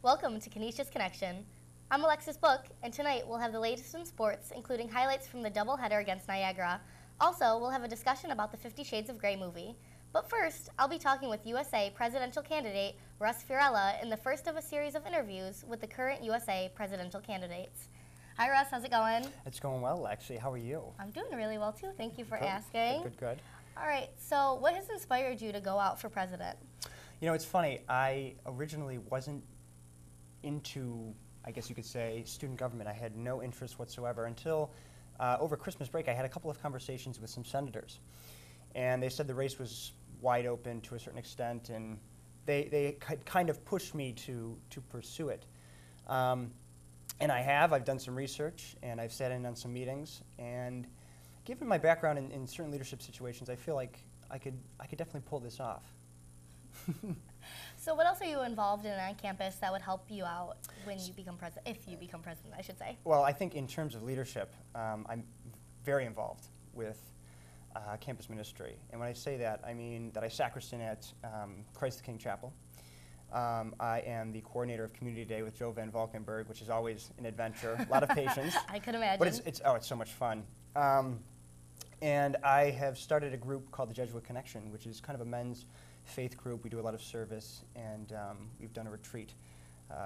Welcome to Canisius Connection. I'm Alexis Book, and tonight we'll have the latest in sports, including highlights from the doubleheader against Niagara. Also, we'll have a discussion about the 50 Shades of Grey movie. But first, I'll be talking with USA presidential candidate Russ Fiorella in the first of a series of interviews with the current USA presidential candidates. Hi Russ, how's it going? It's going well, Lexi. How are you? I'm doing really well too, thank you for Good. asking. Good. All right, so what has inspired you to go out for president? You know, it's funny, I originally wasn't into, I guess you could say, student government. I had no interest whatsoever until over Christmas break I had a couple of conversations with some senators. And they said the race was wide open to a certain extent, and they kind of pushed me to pursue it. And I've done some research, and I've sat in on some meetings, and given my background in certain leadership situations, I feel like I could definitely pull this off. So what else are you involved in on campus that would help you out when you become president, if you become president, I should say? Well, I think in terms of leadership, I'm very involved with campus ministry. And when I say that, I mean that I sacristan at Christ the King Chapel. I am the coordinator of Community Day with Joe Van Valkenburg, which is always an adventure, a lot of patience. I could imagine. But it's so much fun. And I have started a group called the Canisius Connection, which is kind of a men's faith group. We do a lot of service, and we've done a retreat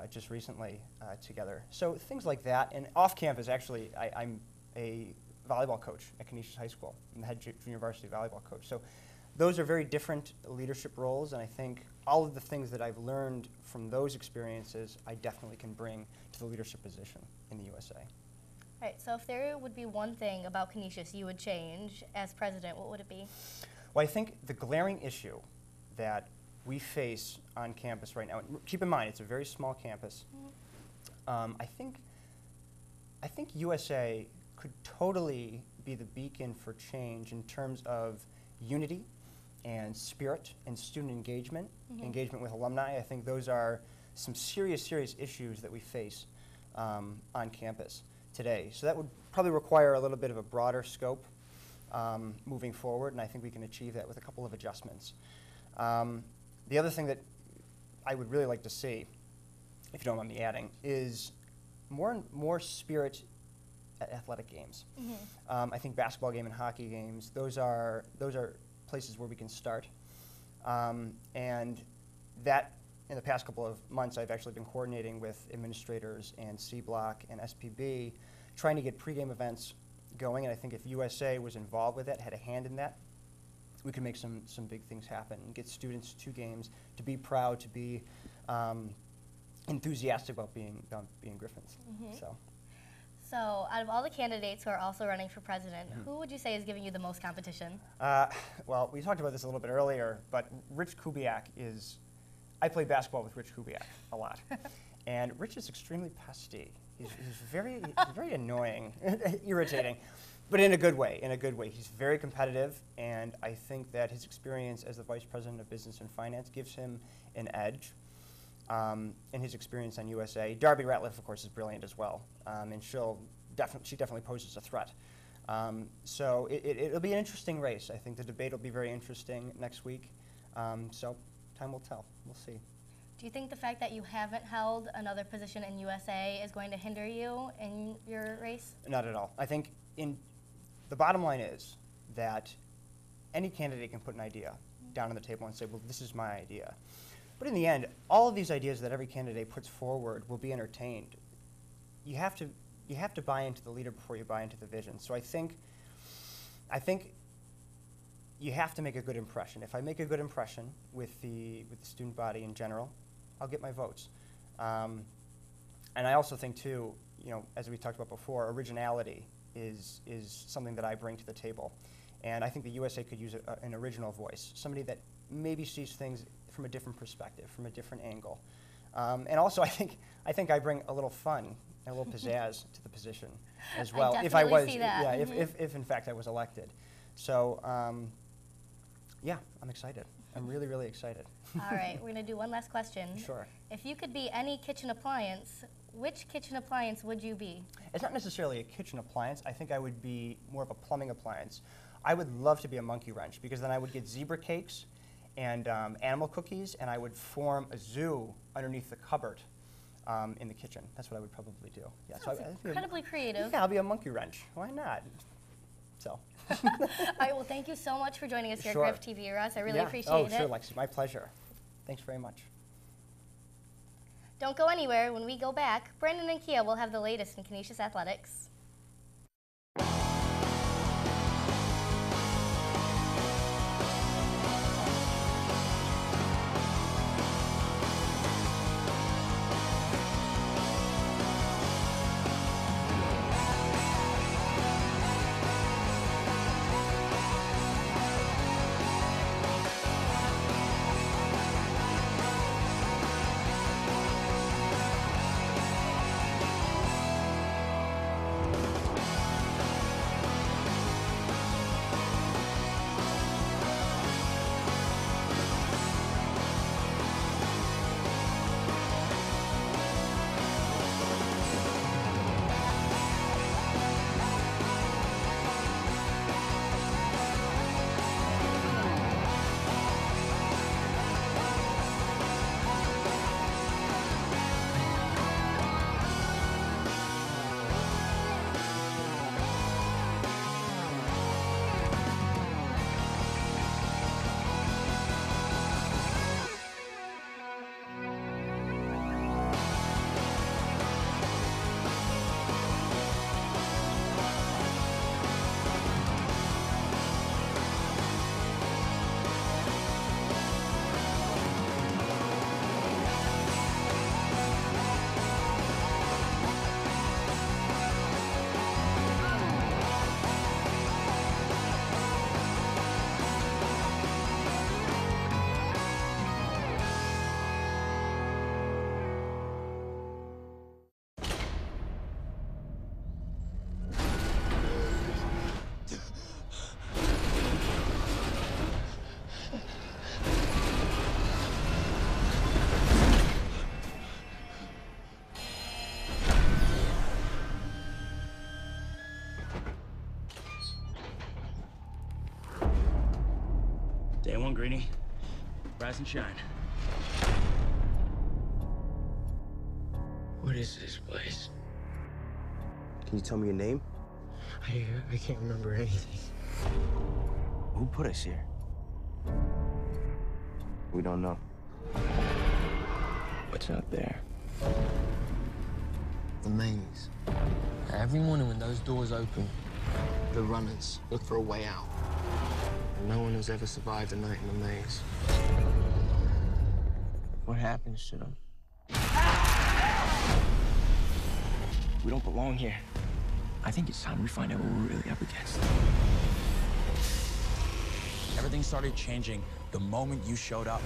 just recently together. So things like that. And off campus, actually, I'm a volleyball coach at Canisius High School. I'm the head junior varsity volleyball coach. So those are very different leadership roles, and I think all of the things that I've learned from those experiences, I definitely can bring to the leadership position in the USA. All right, so if there would be one thing about Canisius you would change as president, what would it be? Well, I think the glaring issue that we face on campus right now, and keep in mind it's a very small campus, I think USA could totally be the beacon for change in terms of unity and spirit and student engagement, engagement with alumni. I think those are some serious issues that we face on campus today. So that would probably require a little bit of a broader scope moving forward, and I think we can achieve that with a couple of adjustments. The other thing that I would really like to see, if you don't mind me adding, is more spirit at athletic games. I think basketball game and hockey games, those are places where we can start. And that, in the past couple of months, I've actually been coordinating with administrators and C Block and SPB, trying to get pregame events going. And I think if USA was involved with that, had a hand in that, we could make some big things happen and get students to games, to be proud, to be enthusiastic about being Griffins. So out of all the candidates who are also running for president, who would you say is giving you the most competition? Well, we talked about this a little bit earlier, but Rich Kubiak is, I play basketball with Rich Kubiak a lot. And Rich is extremely pesty. He's very annoying, irritating. But in a good way, He's very competitive, and I think that his experience as the Vice President of Business and Finance gives him an edge in his experience on USA. Darby Ratliff, of course, is brilliant as well, and she definitely poses a threat. So it'll be an interesting race. I think the debate will be very interesting next week, so time will tell. We'll see. Do you think the fact that you haven't held another position in USA is going to hinder you in your race? Not at all. I think the bottom line is that any candidate can put an idea down on the table and say, well, this is my idea. But in the end, all of these ideas that every candidate puts forward will be entertained. You have to buy into the leader before you buy into the vision. So I think you have to make a good impression. If I make a good impression with the student body in general, I'll get my votes. And I also think too, as we talked about before, originality is something that I bring to the table. And I think the USA could use an original voice, somebody that maybe sees things from a different perspective, from a different angle. And also, I think I bring a little fun and a little pizzazz to the position as well. I if I was, see that. yeah, if in fact I was elected. So, yeah, I'm excited. I'm really excited. All right, we're going to do one last question. Sure. If you could be any kitchen appliance, which kitchen appliance would you be? It's not necessarily a kitchen appliance. I think I would be more of a plumbing appliance. I would love to be a monkey wrench, because then I would get zebra cakes and animal cookies, and I would form a zoo underneath the cupboard in the kitchen. That's what I would probably do. Yeah, That's incredibly creative. Yeah, I'll be a monkey wrench. Why not? So. All right, well, thank you so much for joining us here Sure. at Griff TV, Russ. I really appreciate it. Oh, sure, Lexi. My pleasure. Thanks very much. Don't go anywhere. When we go back, Brandon and Kia will have the latest in Canisius athletics. Day one, Greenie. Rise and shine. What is this place? Can you tell me your name? I can't remember anything. Who put us here? We don't know. What's out there? The maze. Every morning when those doors open, the runners look for a way out. And no one has ever survived a night in the maze. What happens to them? We don't belong here. I think it's time we find out what we're really up against. Everything started changing the moment you showed up.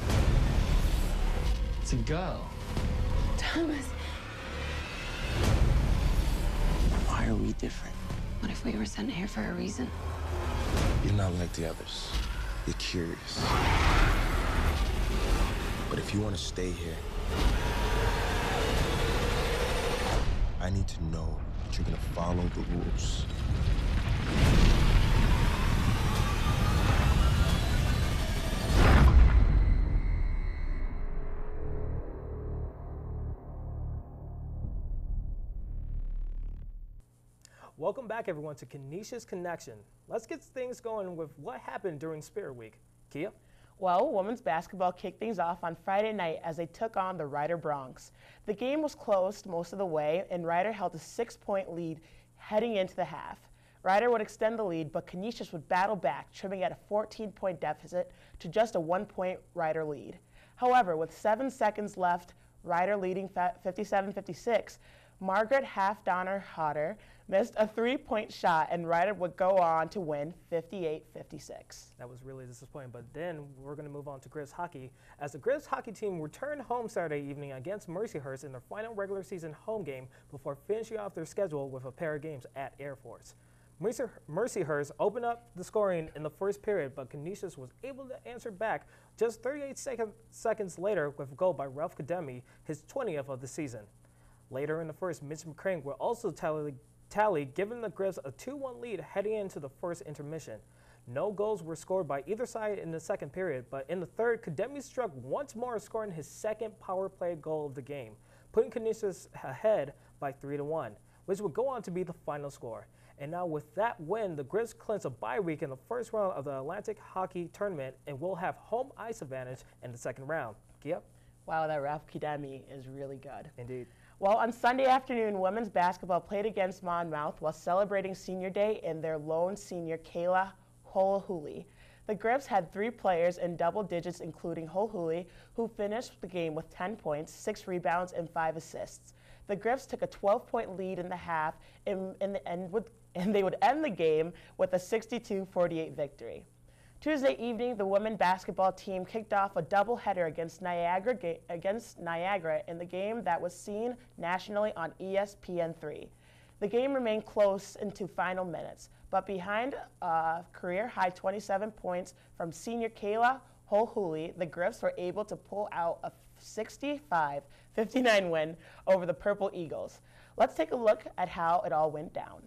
It's a girl. Thomas, Why are we different? what if we were sent here for a reason? You're not like the others. You're curious. But if you want to stay here, I need to know that you're gonna follow the rules. Welcome back, everyone, to Canisius Connection. Let's get things going with what happened during Spirit Week. Kia? Well, women's basketball kicked things off on Friday night as they took on the Rider Bronx. The game was close most of the way, and Rider held a 6-point lead heading into the half. Rider would extend the lead, but Canisius would battle back, trimming at a 14-point deficit to just a 1-point Rider lead. However, with 7 seconds left, Rider leading 57-56, Margaret Half-Donner-Hodder missed a 3-point shot, and Rider would go on to win 58-56. That was really disappointing, but then we're going to move on to Griffs hockey, as the Griffs hockey team returned home Saturday evening against Mercyhurst in their final regular season home game before finishing off their schedule with a pair of games at Air Force. Mercyhurst opened up the scoring in the first period, but Canisius was able to answer back just 38 seconds later with a goal by Ralph Kademi, his 20th of the season. Later in the first, Mitch McCrane would also tally, giving the Griffs a 2-1 lead heading into the first intermission. No goals were scored by either side in the second period, but in the third, Kademi struck once more, scoring his second power play goal of the game. putting Canisius ahead by 3-1, which would go on to be the final score. And now with that win, the Griffs clinch a bye week in the first round of the Atlantic Hockey Tournament and will have home ice advantage in the second round. Kia? Wow, that Ralph Kidemi is really good. Indeed. Well, on Sunday afternoon, women's basketball played against Monmouth while celebrating Senior Day in their lone senior, Kayla Holhuli. The Griffs had 3 players in double digits, including Holhuli, who finished the game with 10 points, 6 rebounds, and 5 assists. The Griffs took a 12-point lead in the half, and they would end the game with a 62-48 victory. Tuesday evening, the women's basketball team kicked off a doubleheader against Niagara in the game that was seen nationally on ESPN3. The game remained close into final minutes, but behind a career-high 27 points from senior Kayla Holhuli, the Griffs were able to pull out a 65-59 win over the Purple Eagles. Let's take a look at how it all went down.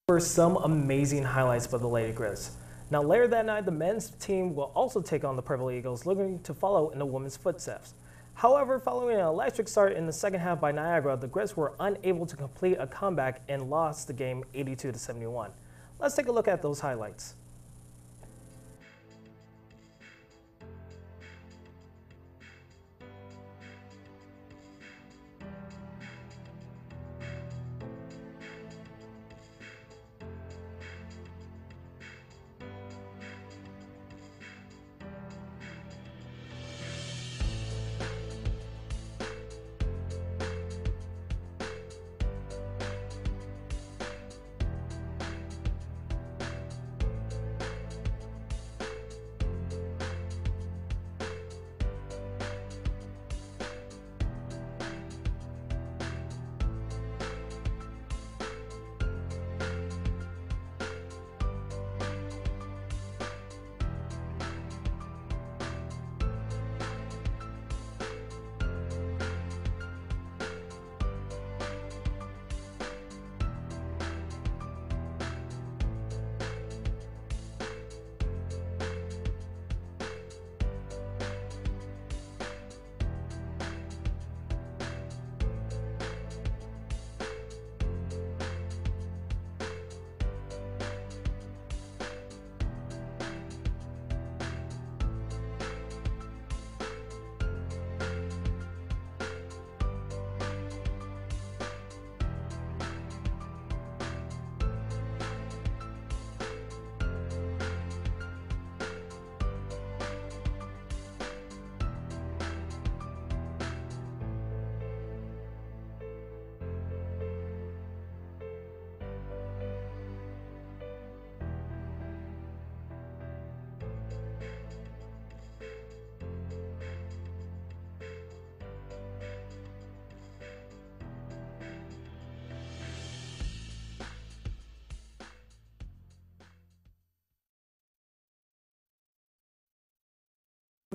For some amazing highlights by the Lady Griffs. Now later that night, the men's team will also take on the Purple Eagles, looking to follow in the women's footsteps. However, following an electric start in the second half by Niagara, the Griffs were unable to complete a comeback and lost the game 82-71. Let's take a look at those highlights.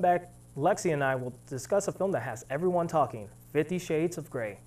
back, Lexi and I will discuss a film that has everyone talking, 50 Shades of Grey.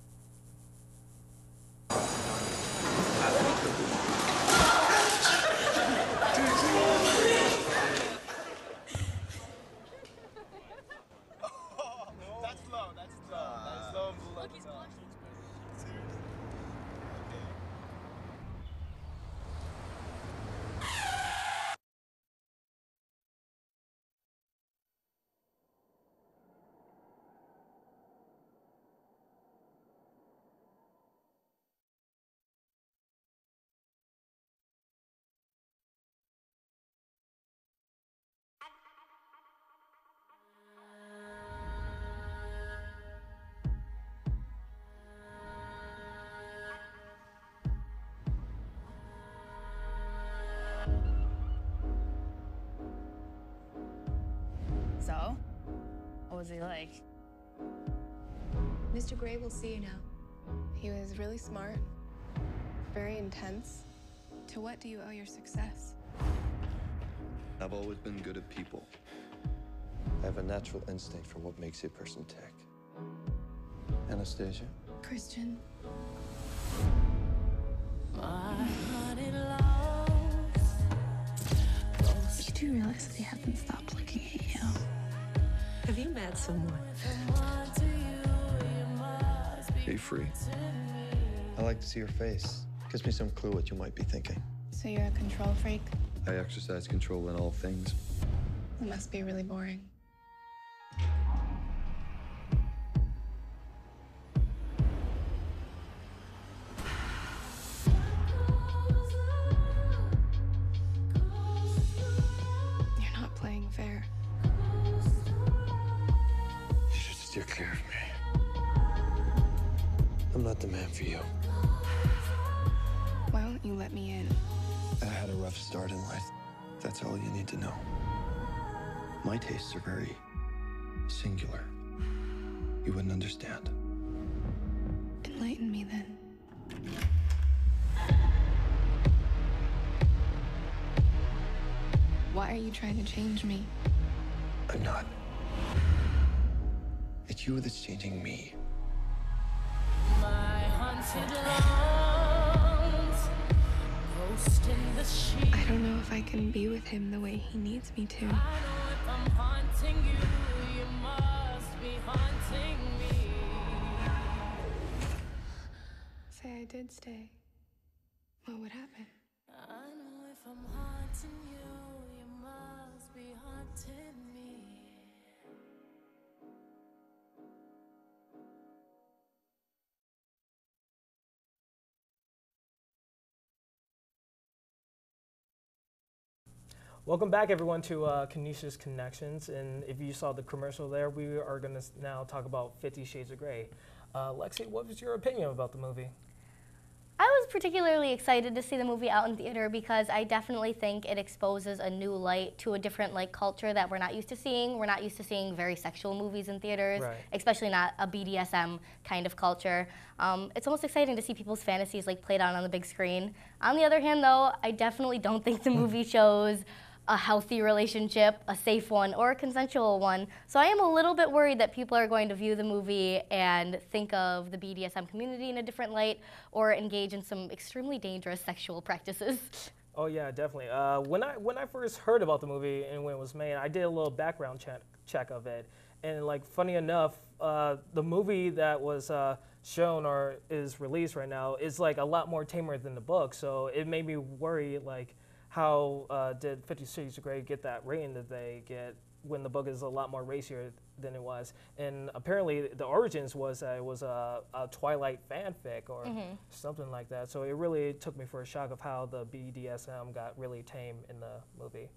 So, what was he like? Mr. Gray will see you now. He was really smart, very intense. To what do you owe your success? I've always been good at people. I have a natural instinct for what makes a person tick. Anastasia? Christian. You do realize that he hasn't stopped looking at you. Have you met someone? Be free. I like to see your face. Gives me some clue what you might be thinking. So you're a control freak? I exercise control in all things. It must be really boring. You're not playing fair. You should steer clear of me. I'm not the man for you. Why won't you let me in? I had a rough start in life. That's all you need to know. My tastes are very singular. You wouldn't understand. Enlighten me then. Why are you trying to change me? I'm not. It's you that's changing me. I don't know if I can be with him the way he needs me to. Say I did stay. What would happen? I know if I'm haunting you, you must be haunting me. Welcome back, everyone, to Canisius Connections. And if you saw the commercial there, we are going to now talk about 50 Shades of Grey. Lexi, what was your opinion about the movie? I was particularly excited to see the movie out in theater because I definitely think it exposes a new light to a different culture that we're not used to seeing. We're not used to seeing very sexual movies in theaters, right, especially not a BDSM kind of culture. It's almost exciting to see people's fantasies played out on the big screen. On the other hand, though, I definitely don't think the movie shows a healthy relationship, a safe one, or a consensual one. So I am a little bit worried that people are going to view the movie and think of the BDSM community in a different light or engage in some extremely dangerous sexual practices. Oh yeah, definitely. When I first heard about the movie and when it was made, I did a little background check of it. And funny enough, the movie that was shown or is released right now is a lot more tamer than the book. So it made me worry how did 50 Shades of Grey get that rating that they get when the book is a lot more racier than it was? And apparently the origins was it was a Twilight fanfic or something like that. So it really took me for a shock of how the BDSM got really tame in the movie.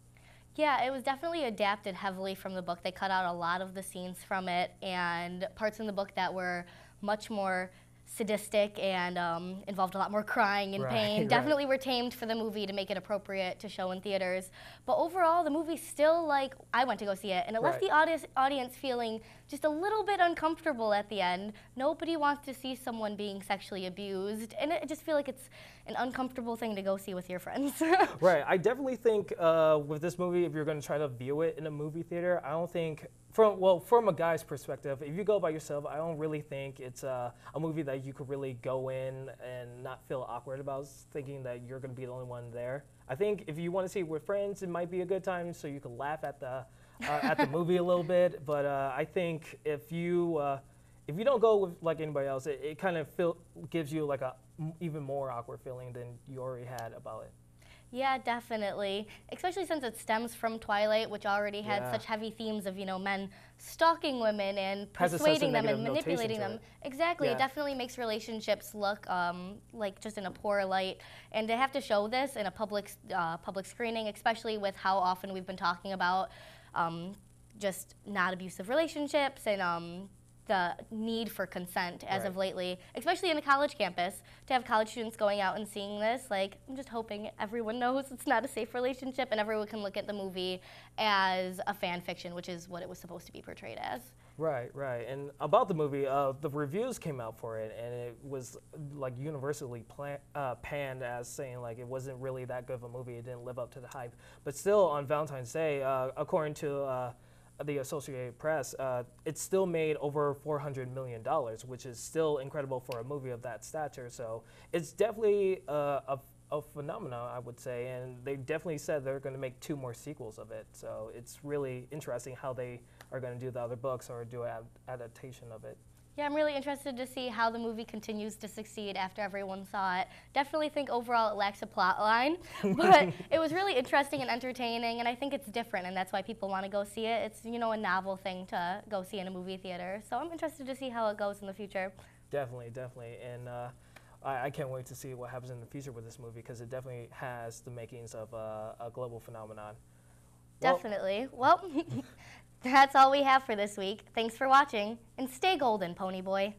Yeah, it was definitely adapted heavily from the book. They cut out a lot of the scenes from it and parts in the book that were much more sadistic and involved a lot more crying and pain. Definitely were tamed for the movie to make it appropriate to show in theaters. But overall, the movie still, I went to go see it, and it left the audience feeling just a little bit uncomfortable at the end. Nobody wants to see someone being sexually abused, and I just feel like it's an uncomfortable thing to go see with your friends. Right, I definitely think with this movie, if you're going to try to view it in a movie theater, I don't think From a guy's perspective, if you go by yourself, I don't really think it's a movie that you could really go in and not feel awkward about thinking that you're going to be the only one there. I think if you want to see it with friends, it might be a good time so you can laugh at the movie a little bit. But I think if you don't go with like anybody else, it kind of gives you like a even more awkward feeling than you already had about it. Yeah, definitely. Especially since it stems from Twilight, which already had such heavy themes of, men stalking women and persuading them and manipulating them. Exactly. Yeah. It definitely makes relationships look like just in a poor light. And to have to show this in a public screening, especially with how often we've been talking about just not abusive relationships and the need for consent as of lately, especially in a college campus, to have college students going out and seeing this. Like, I'm just hoping everyone knows it's not a safe relationship and everyone can look at the movie as a fan fiction, which is what it was supposed to be portrayed as. Right. And about the movie, the reviews came out for it, and it was like universally panned as saying like it wasn't really that good of a movie. It didn't live up to the hype. But still, on Valentine's Day, according to the Associated Press, it still made over $400 million, which is still incredible for a movie of that stature. So it's definitely a phenomenon, I would say, and they definitely said they're going to make 2 more sequels of it. So it's really interesting how they are going to do the other books or do an adaptation of it. Yeah, I'm really interested to see how the movie continues to succeed after everyone saw it. Definitely think overall it lacks a plot line, but it was really interesting and entertaining, and I think it's different, and that's why people want to go see it. It's, a novel thing to go see in a movie theater. So I'm interested to see how it goes in the future. Definitely. And I can't wait to see what happens in the future with this movie because it definitely has the makings of a global phenomenon. Definitely. Well, that's all we have for this week. Thanks for watching, and stay golden, Pony Boy.